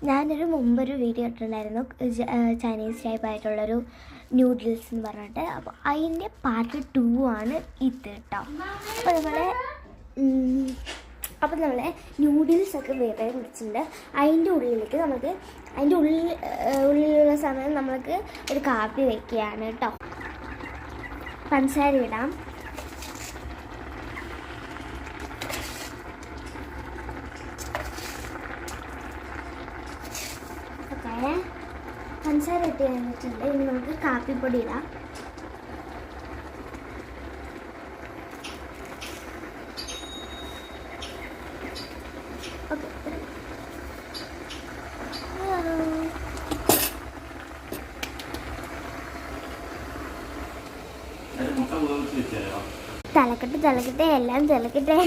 ഞാനൊരു മുമ്പൊരു വീഡിയോ ഇട്ടിട്ടുണ്ടായിരുന്നു ചൈനീസ് ടൈപ്പ് ആയിട്ടുള്ളൊരു നൂഡിൽസ് എന്ന് പറഞ്ഞിട്ട്. അപ്പോൾ അതിൻ്റെ പാർട്ട് 2 ആണ് ഇത് കേട്ടോ. അപ്പോൾ നമ്മളെ നൂഡിൽസൊക്കെ വേറെ വെച്ചിട്ടുണ്ട്. അതിൻ്റെ ഉള്ളിലേക്ക് നമുക്ക് ഉള്ളിലുള്ള സമയം നമ്മൾക്ക് ഒരു കാപ്പി വയ്ക്കുകയാണ് കേട്ടോ. പഞ്ചസാര ഇടാം. പഞ്ചസാര ഇട്ട് കഴിഞ്ഞിട്ടുണ്ട്. ഇനി നമുക്ക് കാപ്പിപ്പൊടി ഇടാം. ഓക്കെ, തിളക്കട്ടെ എല്ലാം തിളക്കട്ടെ.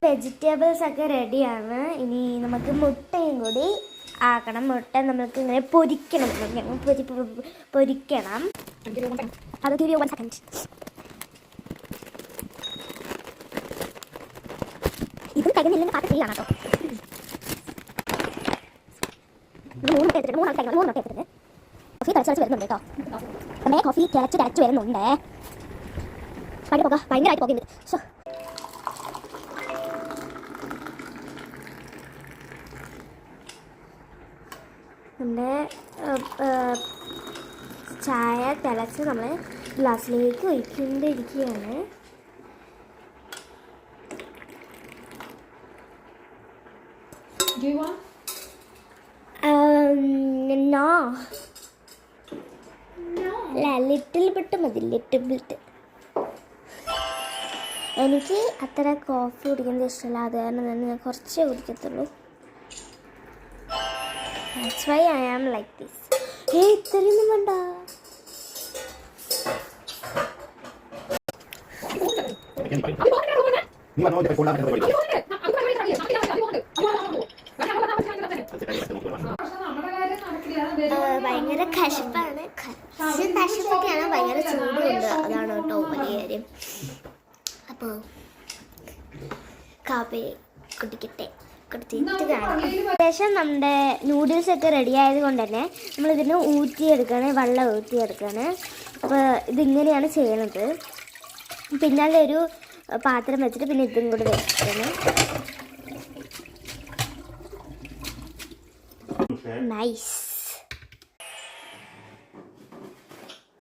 വെജിറ്റബിൾസ് ഒക്കെ റെഡിയാണ്. ഇനി നമുക്ക് മുട്ടയും കൂടി ആക്കണം. മുട്ട നമുക്ക് ഇങ്ങനെ പൊരിക്കണം. പൊരിക്കണം. അത് 1 സെക്കൻഡ്. ഇത് തികഞ്ഞില്ലെങ്കിൽ പാട്ട് ചെയ്യണം കേട്ടോ. 3 മുട്ട എടുത്തിട്ട് കോഫി തിളച്ച് വരുന്നുണ്ട് കേട്ടോ. നമ്മുടെ കോഫി തിളച്ച് വരുന്നുണ്ട്. ഭയങ്കരമായിട്ട് പോകുന്നുണ്ട്. നമ്മുടെ ചായ തിളച്ച് നമ്മൾ ഗ്ലാസ്സിലേക്ക് ഒഴിക്കൊണ്ടിരിക്കുകയാണ്. ലിറ്റിൽ ബിട്ട് മതി. എനിക്ക് അത്ര കോഫി കുടിക്കുന്നത് ഇഷ്ടമല്ല. അത് കാരണം തന്നെ ഞാൻ കുറച്ചേ കുടിക്കത്തുള്ളൂ. That's why I am like this. ഇത്രയൊന്നും വേണ്ട. ഭയങ്കര കശപ്പാണ്. കശപ്പൊക്കെയാണ്. ഭയങ്കര ചൂടുണ്ട്. അതാണ് കേട്ടോ വലിയ കാര്യം. അപ്പോൾ കാപ്പി കുടിക്കട്ടെ. ശേഷം നമ്മുടെ നൂഡിൽസ് ഒക്കെ റെഡി ആയത് കൊണ്ട് തന്നെ നമ്മളിതിന് വെള്ളം ഊറ്റിയെടുക്കുകയാണ്. അപ്പോൾ ഇതിങ്ങനെയാണ് ചെയ്യണത്. പിന്നാലെ ഒരു പാത്രം വെച്ചിട്ട് പിന്നെ ഇതും കൂടി വെച്ചിട്ടാണ്. നൈസ്.